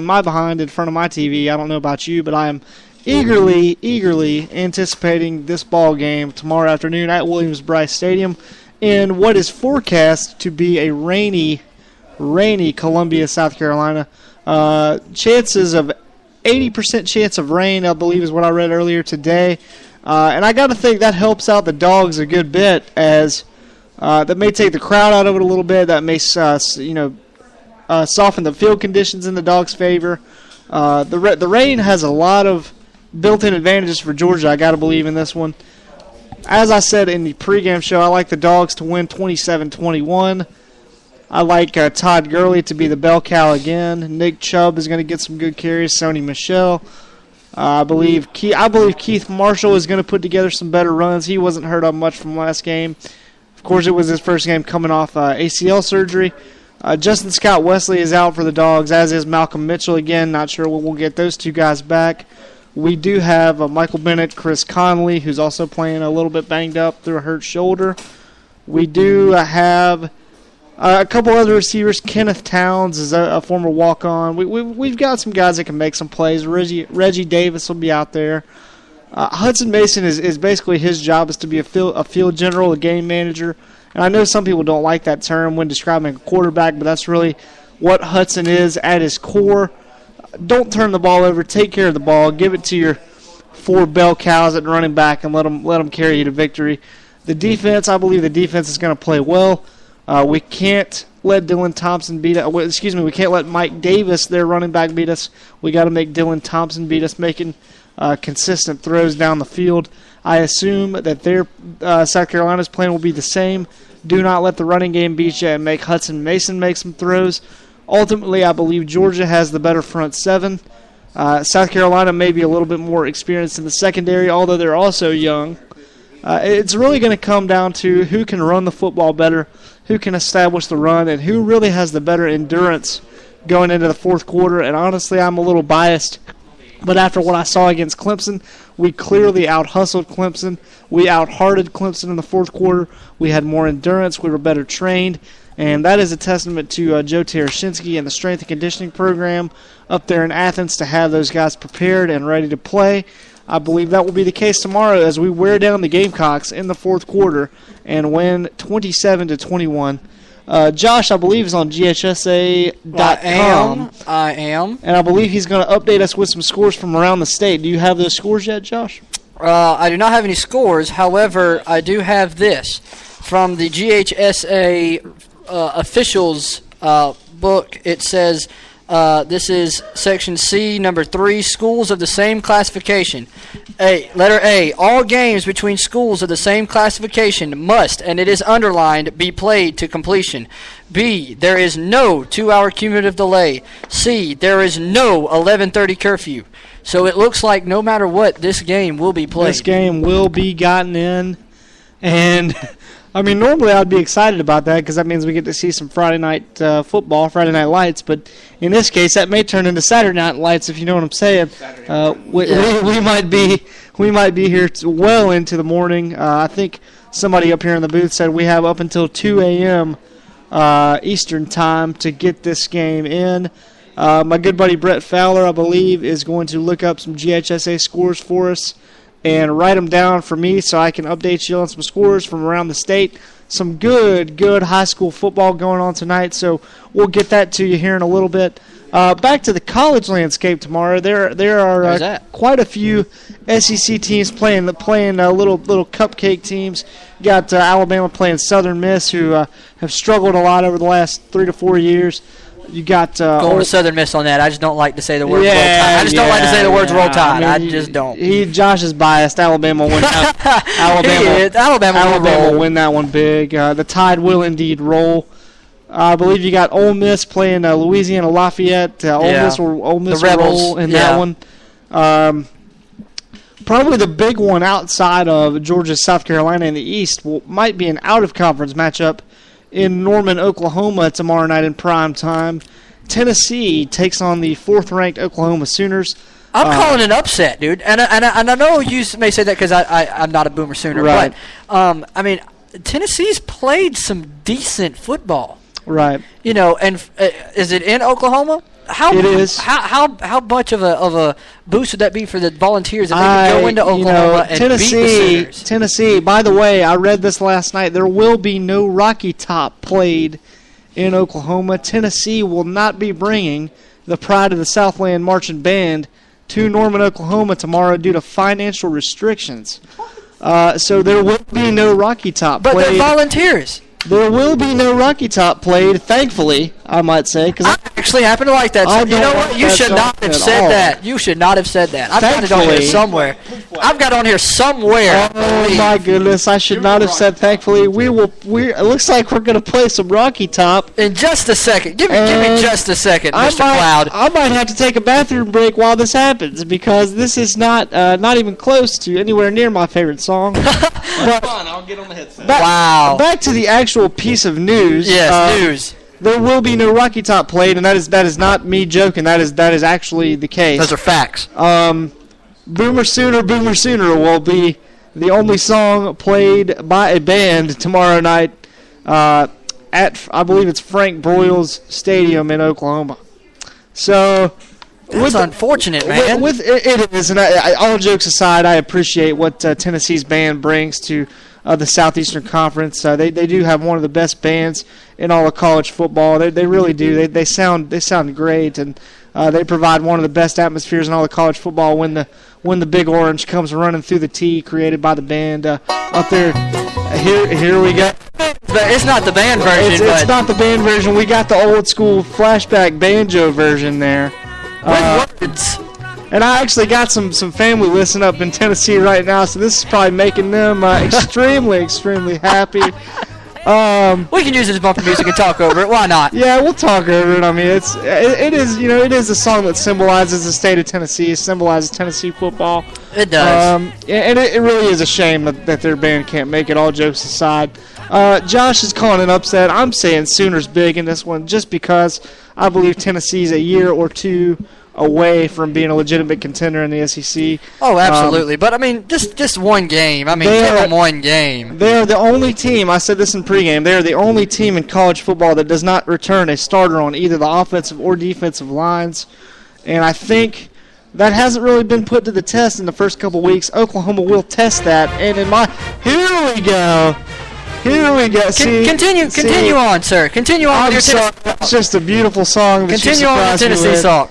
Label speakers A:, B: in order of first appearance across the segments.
A: my behind in front of my TV. I don't know about you, but I am eagerly anticipating this ball game tomorrow afternoon at Williams-Brice Stadium in what is forecast to be a rainy Columbia, South Carolina. Chances of 80% chance of rain, I believe, is what I read earlier today. And I got to think that helps out the Dogs a good bit, as that may take the crowd out of it a little bit. That may, soften the field conditions in the Dogs' favor. The rain has a lot of built-in advantages for Georgia, I got to believe, in this one. As I said in the pregame show, I like the Dogs to win 27-21. I like Todd Gurley to be the bell cow again. Nick Chubb is going to get some good carries. Sony Michel. I believe Keith Marshall is going to put together some better runs. He wasn't hurt up much from last game. Of course, it was his first game coming off ACL surgery. Justin Scott Wesley is out for the Dogs, as is Malcolm Mitchell again. Not sure when we'll get those two guys back. We do have Michael Bennett, Chris Conley, who's also playing a little bit banged up through a hurt shoulder. We do have a couple other receivers. Kenneth Towns is a former walk-on. We've got some guys that can make some plays. Reggie Davis will be out there. Hudson Mason is basically his job is to be a field general, a game manager. And I know some people don't like that term when describing a quarterback, but that's really what Hudson is at his core. Don't turn the ball over. Take care of the ball. Give it to your four bell cows at running back and let them carry you to victory. The defense, I believe the defense is going to play well. We can't let Dylan Thompson beat us. We can't let Mike Davis, their running back, beat us. We got to make Dylan Thompson beat us, making consistent throws down the field. I assume that their South Carolina's plan will be the same. Do not let the running game beat you and make Hudson Mason make some throws. Ultimately, I believe Georgia has the better front seven. South Carolina may be a little bit more experienced in the secondary, although they're also young. It's really going to come down to who can run the football better, who can establish the run, and who really has the better endurance going into the fourth quarter. And honestly, I'm a little biased. But after what I saw against Clemson, we clearly out-hustled Clemson. We out-hearted Clemson in the fourth quarter. We had more endurance. We were better trained. And that is a testament to Joe Tereshinski and the strength and conditioning program up there in Athens to have those guys prepared and ready to play. I believe that will be the case tomorrow as we wear down the Gamecocks in the fourth quarter and win 27-21. Josh, I believe, is on GHSA.com.
B: I am.
A: And I believe he's going to update us with some scores from around the state. Do you have those scores yet, Josh?
B: I do not have any scores. However, I do have this from the GHSA officials book. It says, this is section C, number 3, schools of the same classification. Letter A, all games between schools of the same classification must, and it is underlined, be played to completion. B, there is no 2-hour cumulative delay. C, there is no 11:30 curfew. So it looks like no matter what, this game will be played.
A: This game will be gotten in, and I mean, normally I'd be excited about that because that means we get to see some Friday night football, Friday Night Lights. But in this case, that may turn into Saturday Night Lights, if you know what I'm saying. We might be here well into the morning. I think somebody up here in the booth said we have up until 2 a.m. Eastern time to get this game in. My good buddy Brett Fowler, I believe, is going to look up some GHSA scores for us and write them down for me so I can update you on some scores from around the state. Some good high school football going on tonight, so we'll get that to you here in a little bit. Back to the college landscape tomorrow. There are quite a few SEC teams playing little cupcake teams. You got Alabama playing Southern Miss, who have struggled a lot over the last 3 to 4 years. You got
B: going with Southern Miss on that. I just don't like to say the words Roll Tide. I just don't like to say the words Roll Tide. I just don't.
A: Josh is biased. Alabama will win that. Alabama will win that one big. The Tide will indeed roll. I believe you got Ole Miss playing Louisiana Lafayette. Ole Miss will roll in that one. Probably the big one outside of Georgia, South Carolina in the East might be an out-of-conference matchup in Norman, Oklahoma tomorrow night in prime time. Tennessee takes on the 4th-ranked Oklahoma Sooners.
B: I'm calling an upset, dude. And I know you may say that because I'm not a Boomer Sooner.
A: Right.
B: But, I mean, Tennessee's played some decent football.
A: Right.
B: You know, and is it in Oklahoma?
A: It is.
B: How much of a boost would that be for the Volunteers if they could go into Oklahoma and beat the Sooners?
A: Tennessee, by the way, I read this last night. There will be no Rocky Top played in Oklahoma. Tennessee will not be bringing the Pride of the Southland Marching Band to Norman, Oklahoma tomorrow due to financial restrictions. So there will be no Rocky Top played.
B: But they're Volunteers.
A: There will be no Rocky Top played, thankfully, I might say. Cause
B: I actually happen to like that song. You know what? You should not have said that. You should not have said that. I've got it on here somewhere. I've got it on here somewhere.
A: Oh, my goodness. I should not have said thankfully. It looks like we're going to play some Rocky Top.
B: In just a second. Give me just a second, Mr. Cloud.
A: I might have to take a bathroom break while this happens because this is not even close to anywhere near my favorite song.
C: But fun. I'll get on the headset.
B: Wow.
A: Back to the actual piece of news.
B: Yes, news.
A: There will be no Rocky Top played, and that is not me joking. That is actually the case.
B: Those are facts.
A: Boomer Sooner will be the only song played by a band tomorrow night at, I believe it's Frank Broyles Stadium in Oklahoma. So
B: that's unfortunate, man.
A: It is, and all jokes aside, I appreciate what Tennessee's band brings to the Southeastern Conference. They do have one of the best bands in all of college football. They really do. They sound great, and they provide one of the best atmospheres in all of college football when the Big Orange comes running through the tee created by the band up there. Here we go.
B: But it's not the band version.
A: It's not the band version. We got the old school flashback banjo version there.
B: With words.
A: And I actually got some family listening up in Tennessee right now, so this is probably making them extremely, extremely happy.
B: We can use it as bumper music and talk over it. Why not?
A: Yeah, we'll talk over it. I mean, it is a song that symbolizes the state of Tennessee. It symbolizes Tennessee football.
B: It does.
A: And it really is a shame that their band can't make it. All jokes aside, Josh is calling an upset. I'm saying Sooners big in this one, just because I believe Tennessee's a year or two away from being a legitimate contender in the SEC.
B: Oh, absolutely. But, I mean, just one game. I mean, give them one game.
A: They are the only team, I said this in pregame, they are the only team in college football that does not return a starter on either the offensive or defensive lines. And I think that hasn't really been put to the test in the first couple weeks. Oklahoma will test that. And here we go.
B: Continue on, sir. Continue on with your Tennessee.
A: It's just a beautiful song.
B: Continue on with the Tennessee song.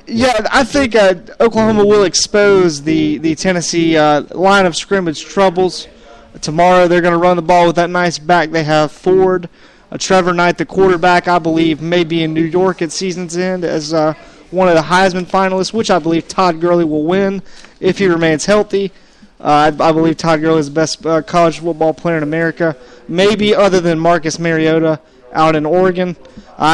A: Yeah, I think Oklahoma will expose the Tennessee line of scrimmage troubles. Tomorrow they're going to run the ball with that nice back they have, Ford. Trevor Knight, the quarterback, I believe, may be in New York at season's end as one of the Heisman finalists, which I believe Todd Gurley will win if he remains healthy. I believe Todd Gurley is the best college football player in America, maybe other than Marcus Mariota out in Oregon.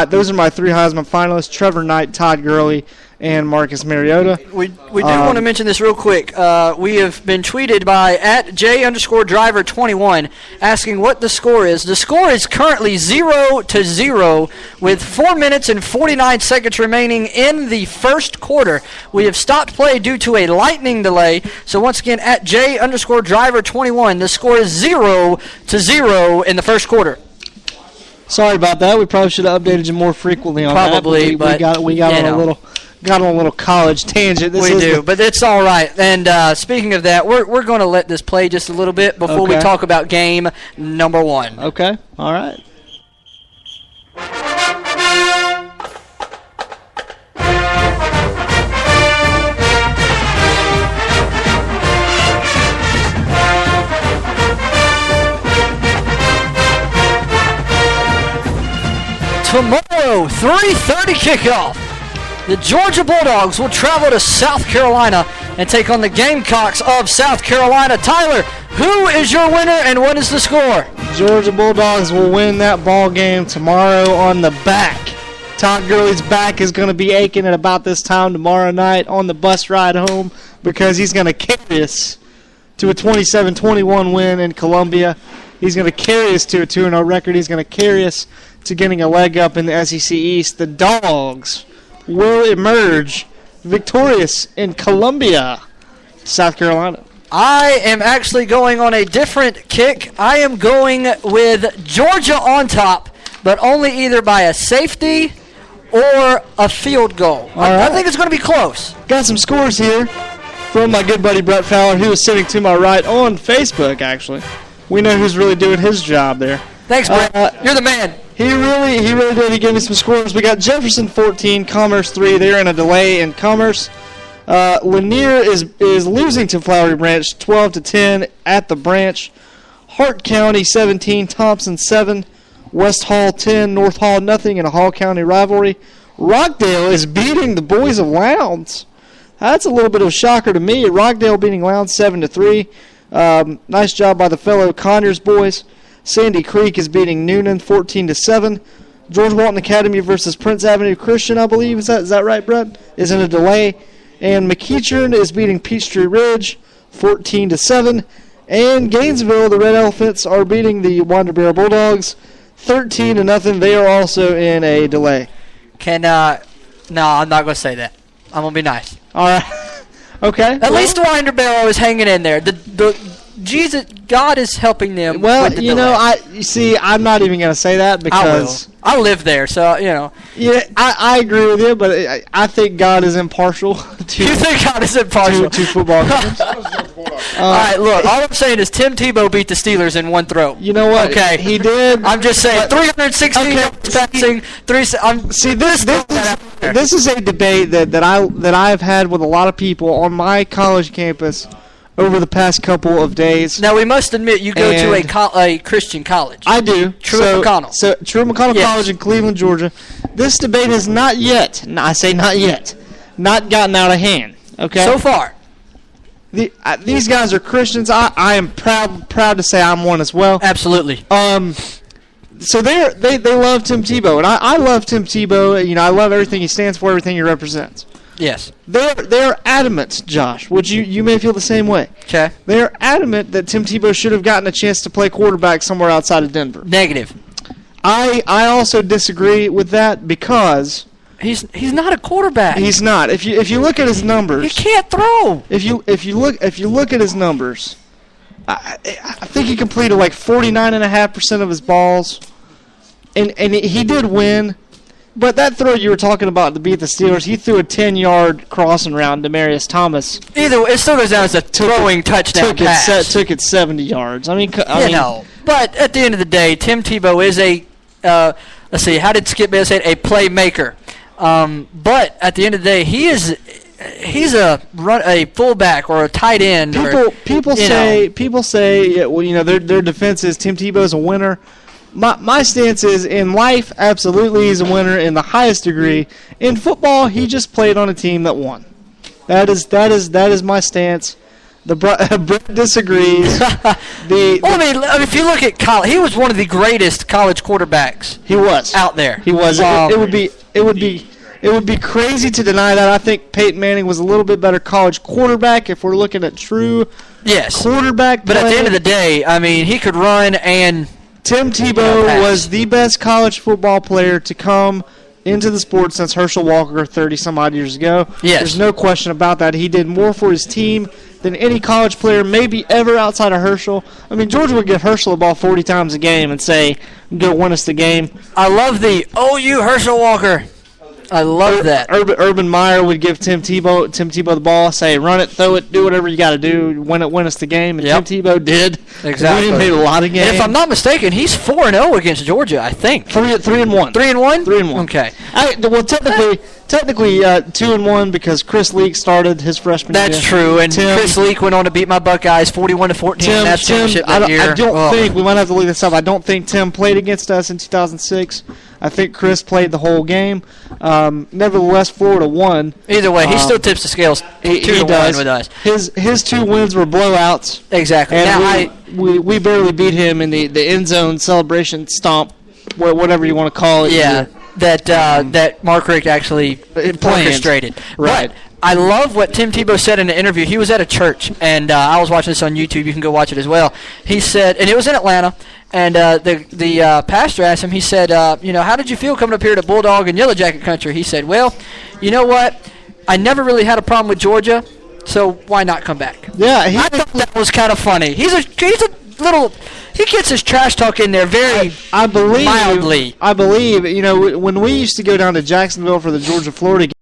A: Those are my three Heisman finalists: Trevor Knight, Todd Gurley, and Marcus Mariota.
B: We do want to mention this real quick. We have been tweeted by @J_Driver21 asking what the score is. The score is currently 0-0 with 4 minutes and 49 seconds remaining in the first quarter. We have stopped play due to a lightning delay. So once again, @J_Driver21, the score is 0-0 in the first quarter.
A: Sorry about that. We probably should have updated you more frequently on that.
B: Probably,
A: but we got on a little college tangent.
B: But it's all right. And speaking of that, we're going to let this play just a little bit before we talk about game number one.
A: Okay. All right.
B: Tomorrow, 3:30 kickoff. The Georgia Bulldogs will travel to South Carolina and take on the Gamecocks of South Carolina. Tyler, who is your winner and what is the score?
A: Georgia Bulldogs will win that ball game tomorrow on the back. Todd Gurley's back is going to be aching at about this time tomorrow night on the bus ride home because he's going to carry us to a 27-21 win in Columbia. He's going to carry us to a 2-0 record. He's going to carry us to getting a leg up in the SEC East. The Dogs will emerge victorious in Columbia, South Carolina.
B: I am actually going on a different kick. I am going with Georgia on top, but only either by a safety or a field goal. I
A: right.
B: think it's going to be close.
A: Got some scores here from my good buddy Brett Fowler, who is sitting to my right on Facebook, actually. We know who's really doing his job there.
B: Thanks, Brett. You're the man.
A: He really did. He gave me some scores. We got Jefferson 14, Commerce 3. They're in a delay in Commerce. Lanier is losing to Flowery Branch 12-10 at the Branch. Hart County 17, Thompson 7, West Hall 10, North Hall nothing in a Hall County rivalry. Rockdale is beating the boys of Lowndes. That's a little bit of a shocker to me. Rockdale beating Lowndes 7-3. Nice job by the fellow Conyers boys. Sandy Creek is beating Noonan 14-7. George Walton Academy versus Prince Avenue Christian, I believe. Is that right, Brett? Is in a delay. And McEachern is beating Peachtree Ridge 14-7. And Gainesville, the Red Elephants, are beating the Wander Bear Bulldogs 13-0. They are also in a delay.
B: No, I'm not going to say that. I'm going to be nice.
A: All right. Okay.
B: At least the Winder Barrow is hanging in there. Jesus, God is helping them.
A: Well,
B: with the delay.
A: I'm not even going to say that because
B: I live there, so
A: Yeah, I agree with you, but I think God is impartial.
B: You think God is impartial
A: to football games?
B: All right, look. All I'm saying is Tim Tebow beat the Steelers in one throw.
A: You know what?
B: Okay,
A: he did.
B: I'm just saying, 316 yards passing.
A: This is a debate that I've had with a lot of people on my college campus over the past couple of days.
B: Now, we must admit you go to a Christian college.
A: I do.
B: Truett McConnell.
A: So Truett McConnell College in Cleveland, Georgia. This debate has not yet, I say not yet, not gotten out of hand. Okay.
B: So far.
A: These guys are Christians. I am proud to say I'm one as well.
B: Absolutely.
A: So they love Tim Tebow, and I love Tim Tebow. I love everything he stands for, everything he represents.
B: Yes.
A: They're adamant, Josh, which you may feel the same way.
B: Okay.
A: They're adamant that Tim Tebow should have gotten a chance to play quarterback somewhere outside of Denver.
B: Negative.
A: I also disagree with that because
B: he's not a quarterback.
A: He's not. If you look at his numbers,
B: he can't throw.
A: If you look at his numbers, I think he completed like 49.5% of his balls, and he did win. But that throw you were talking about to beat the Steelers, he threw a 10-yard crossing round to Demarius Thomas.
B: Either way, it still goes down as a throwing touchdown pass.
A: Took it 70 yards. I mean,
B: but at the end of the day, Tim Tebow is a let's see, how did Skip Bayless say it? A playmaker. But at the end of the day, he's a fullback or a tight end.
A: People say their defense is Tim Tebow's a winner. My stance is, in life, absolutely he's a winner in the highest degree. In football, he just played on a team that won. That is my stance. Brett disagrees.
B: If you look at college, he was one of the greatest college quarterbacks.
A: He was
B: out there.
A: He was. It would be crazy to deny that. I think Peyton Manning was a little bit better college quarterback if we're looking at true quarterback.
B: But at the end of the day, I mean, he could run and.
A: Tim Tebow was the best college football player to come into the sport since Herschel Walker 30-some-odd years ago.
B: Yes.
A: There's no question about that. He did more for his team than any college player maybe ever outside of Herschel. I mean, Georgia would give Herschel the ball 40 times a game and say, go win us the game.
B: I love the OU Herschel Walker. I love that.
A: Urban Meyer would give Tim Tebow the ball, say, run it, throw it, do whatever you got to do, win us the game. And Tim Tebow did.
B: Exactly.
A: We made a lot of games.
B: And if I'm not mistaken, he's 4-0 against Georgia, I think.
A: 3-1.
B: 3-1?
A: 3-1.
B: Okay.
A: Well, technically 2-1 because Chris Leak started his freshman year.
B: That's true, and Chris Leak went on to beat my Buckeyes 41-14 in that championship that year.
A: I don't think, we might have to look this up, I don't think Tim played against us in 2006. I think Chris played the whole game. Nevertheless, Florida won.
B: Either way, he still tips the scales 2-1 with us.
A: His two wins were blowouts.
B: Exactly.
A: And we barely beat him in the end zone celebration stomp, whatever you want to call it.
B: Yeah, that Mark Richt actually orchestrated.
A: Right.
B: But I love what Tim Tebow said in an interview. He was at a church, and I was watching this on YouTube. You can go watch it as well. He said, and it was in Atlanta, and the pastor asked him, he said, how did you feel coming up here to Bulldog and Yellow Jacket country? He said, well, you know what? I never really had a problem with Georgia, so why not come back?
A: Yeah.
B: I thought that was kind of funny. He's a he gets his trash talk in there very
A: I believe
B: mildly.
A: when we used to go down to Jacksonville for the Georgia-Florida game,